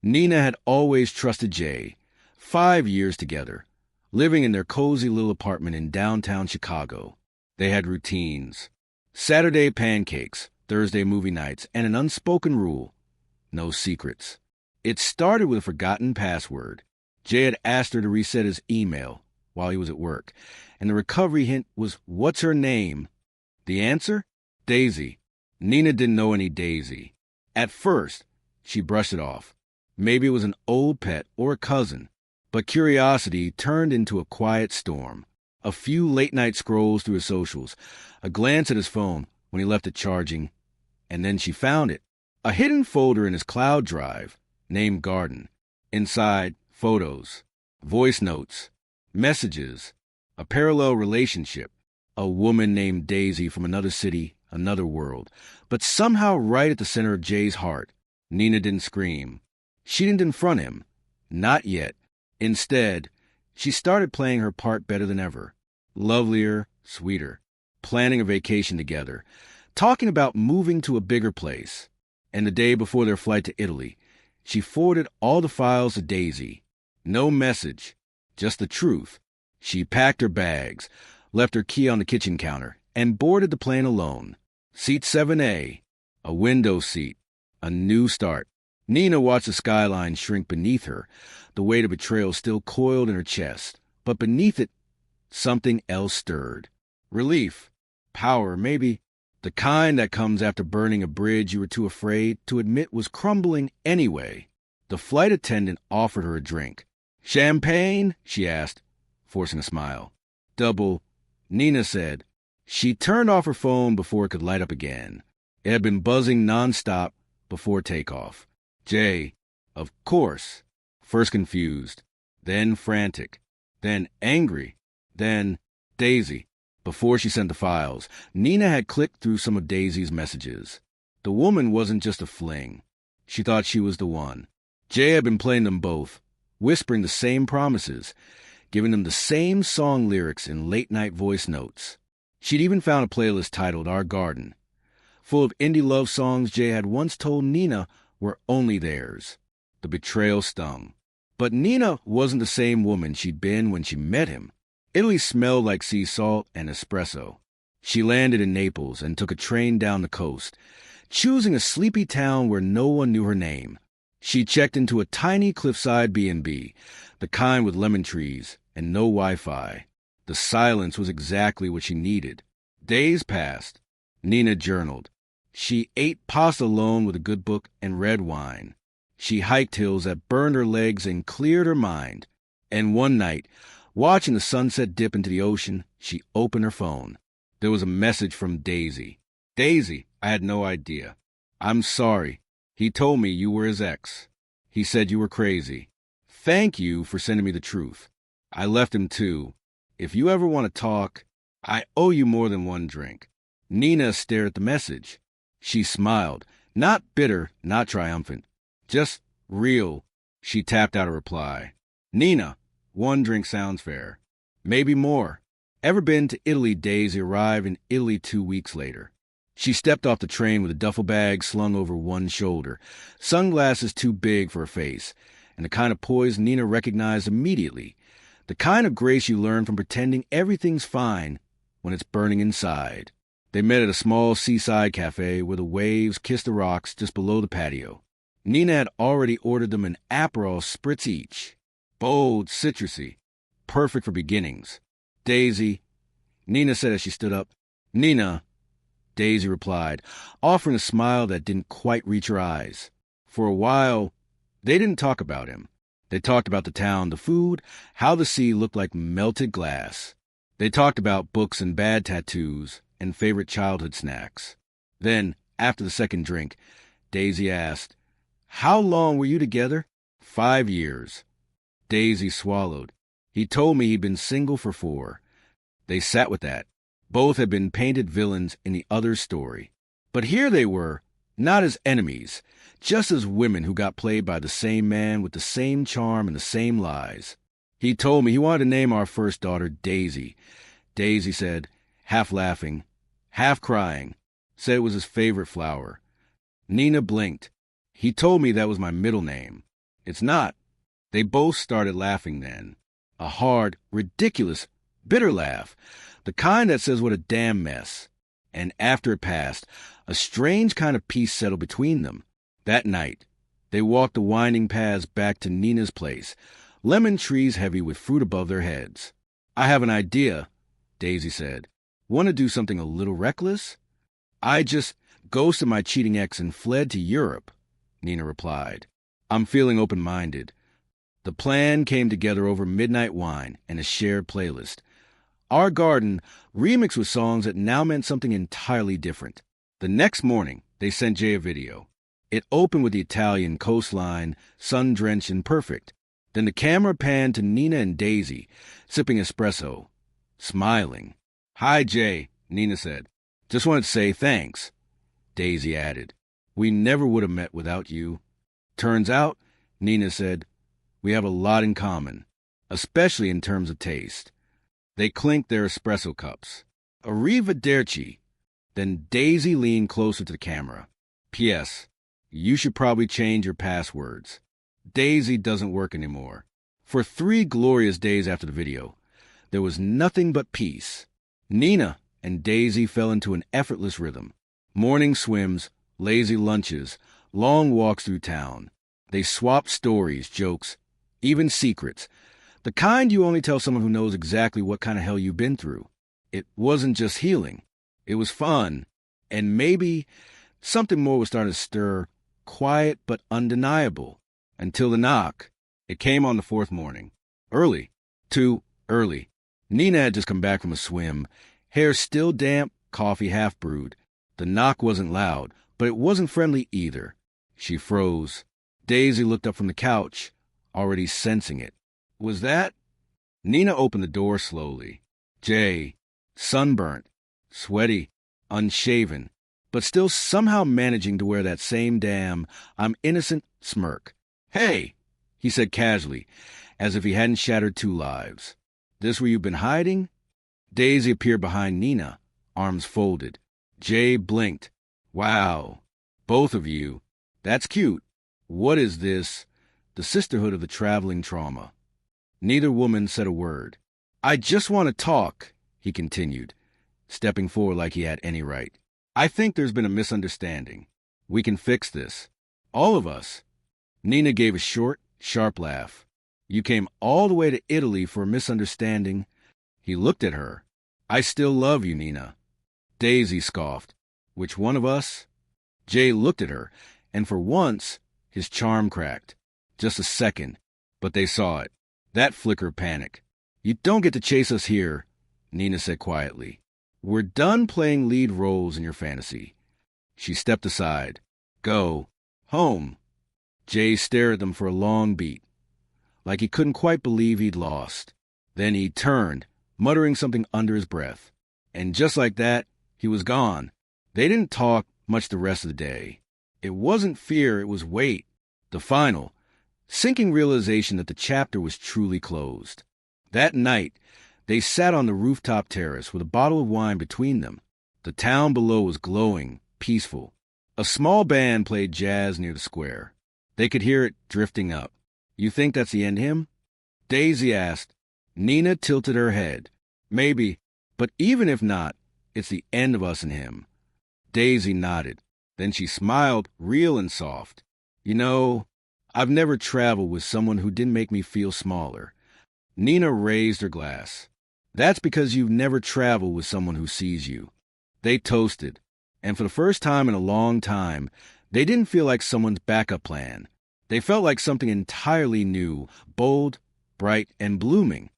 Nina had always trusted Jay. 5 years together, living in their cozy little apartment in downtown Chicago. They had routines. Saturday pancakes, Thursday movie nights, and an unspoken rule: no secrets. It started with a forgotten password. Jay had asked her to reset his email while he was at work, and the recovery hint was, "What's her name?" The answer? Daisy. Nina didn't know any Daisy. At first, she brushed it off. Maybe it was an old pet or a cousin. But curiosity turned into a quiet storm. A few late-night scrolls through his socials, a glance at his phone when he left it charging, and then she found it. A hidden folder in his cloud drive, named Garden. Inside, photos, voice notes, messages, a parallel relationship, a woman named Daisy from another city, another world. But somehow right at the center of Jay's heart, Nina didn't scream. She didn't confront him. Not yet. Instead, she started playing her part better than ever. Lovelier, sweeter. Planning a vacation together. Talking about moving to a bigger place. And the day before their flight to Italy, she forwarded all the files to Daisy. No message, just the truth. She packed her bags, left her key on the kitchen counter, and boarded the plane alone. Seat 7A, a window seat, a new start. Nina watched the skyline shrink beneath her, the weight of betrayal still coiled in her chest. But beneath it, something else stirred. Relief, power, maybe. The kind that comes after burning a bridge you were too afraid to admit was crumbling anyway. The flight attendant offered her a drink. "Champagne?" she asked, forcing a smile. "Double," Nina said. She turned off her phone before it could light up again. It had been buzzing nonstop before takeoff. Jay, of course. First confused, then frantic, then angry, then Daisy. Before she sent the files, Nina had clicked through some of Daisy's messages. The woman wasn't just a fling. She thought she was the one. Jay had been playing them both, whispering the same promises, giving them the same song lyrics in late-night voice notes. She'd even found a playlist titled Our Garden, full of indie love songs Jay had once told Nina were only theirs. The betrayal stung. But Nina wasn't the same woman she'd been when she met him. Italy smelled like sea salt and espresso. She landed in Naples and took a train down the coast, choosing a sleepy town where no one knew her name. She checked into a tiny cliffside B&B, the kind with lemon trees and no Wi-Fi. The silence was exactly what she needed. Days passed. Nina journaled. She ate pasta alone with a good book and red wine. She hiked hills that burned her legs and cleared her mind. And one night, watching the sunset dip into the ocean, she opened her phone. There was a message from Daisy. "Daisy, I had no idea. I'm sorry. He told me you were his ex. He said you were crazy. Thank you for sending me the truth. I left him too. If you ever want to talk, I owe you more than one drink." Nina stared at the message. She smiled, not bitter, not triumphant, just real. She tapped out a reply. "Nina, one drink sounds fair. Maybe more." Ever been to Italy? Daisy arrived in Italy 2 weeks later. She stepped off the train with a duffel bag slung over one shoulder, sunglasses too big for her face, and the kind of poise Nina recognized immediately, the kind of grace you learn from pretending everything's fine when it's burning inside. They met at a small seaside cafe where the waves kissed the rocks just below the patio. Nina had already ordered them an Aperol spritz each. Bold, citrusy, perfect for beginnings. "Daisy," Nina said as she stood up. "Nina," Daisy replied, offering a smile that didn't quite reach her eyes. For a while, they didn't talk about him. They talked about the town, the food, how the sea looked like melted glass. They talked about books and bad tattoos and favorite childhood snacks. Then, after the second drink, Daisy asked, "How long were you together?" 5 years. Daisy swallowed. "He told me he'd been single for 4. They sat with that. Both had been painted villains in the other's story. But here they were, not as enemies, just as women who got played by the same man with the same charm and the same lies. "He told me he wanted to name our first daughter Daisy." Daisy said, half laughing, half crying, said it was his favorite flower. Nina blinked. "He told me that was my middle name." It's not. They both started laughing then. A hard, ridiculous, bitter laugh. The kind that says what a damn mess. And after it passed, a strange kind of peace settled between them. That night, they walked the winding paths back to Nina's place, lemon trees heavy with fruit above their heads. I have an idea, Daisy said. Want to do something a little reckless? I just ghosted my cheating ex and fled to Europe, Nina replied. I'm feeling open-minded. The plan came together over midnight wine and a shared playlist. Our garden remixed with songs that now meant something entirely different. The next morning, they sent Jay a video. It opened with the Italian coastline, sun-drenched and perfect. Then the camera panned to Nina and Daisy, sipping espresso, smiling. Hi, Jay, Nina said. Just wanted to say thanks. Daisy added, we never would have met without you. Turns out, Nina said, we have a lot in common, especially in terms of taste. They clinked their espresso cups. Arrivederci. Then Daisy leaned closer to the camera. P.S. You should probably change your passwords. Daisy doesn't work anymore. For 3 glorious days after the video, there was nothing but peace. Nina and Daisy fell into an effortless rhythm. Morning swims, lazy lunches, long walks through town. They swapped stories, jokes, even secrets. The kind you only tell someone who knows exactly what kind of hell you've been through. It wasn't just healing. It was fun. And maybe something more was starting to stir, quiet but undeniable. Until the knock. It came on the 4th morning. Early. Too early. Nina had just come back from a swim. Hair still damp, coffee half brewed. The knock wasn't loud, but it wasn't friendly either. She froze. Daisy looked up from the couch, already sensing it. Was that? Nina opened the door slowly. Jay, sunburnt, sweaty, unshaven, but still somehow managing to wear that same damn I'm innocent smirk. Hey, he said casually, as if he hadn't shattered 2 lives. This where you've been hiding? Daisy appeared behind Nina, arms folded. Jay blinked. Wow, both of you. That's cute. What is this? The sisterhood of the traveling trauma. Neither woman said a word. I just want to talk, he continued, stepping forward like he had any right. I think there's been a misunderstanding. We can fix this. All of us. Nina gave a short, sharp laugh. You came all the way to Italy for a misunderstanding. He looked at her. I still love you, Nina. Daisy scoffed. Which one of us? Jay looked at her, and for once, his charm cracked. Just a second, but they saw it. That flicker of panic. You don't get to chase us here, Nina said quietly. We're done playing lead roles in your fantasy. She stepped aside. Go. Home. Jay stared at them for a long beat, like he couldn't quite believe he'd lost. Then he turned, muttering something under his breath. And just like that, he was gone. They didn't talk much the rest of the day. It wasn't fear, it was weight. The final, sinking realization that the chapter was truly closed. That night, they sat on the rooftop terrace with a bottle of wine between them. The town below was glowing, peaceful. A small band played jazz near the square. They could hear it drifting up. You think that's the end hymn? Daisy asked. Nina tilted her head. Maybe, but even if not, it's the end of us and him. Daisy nodded. Then she smiled, real and soft. You know, I've never traveled with someone who didn't make me feel smaller. Nina raised her glass. That's because you've never traveled with someone who sees you. They toasted, and for the first time in a long time, they didn't feel like someone's backup plan. They felt like something entirely new, bold, bright, and blooming.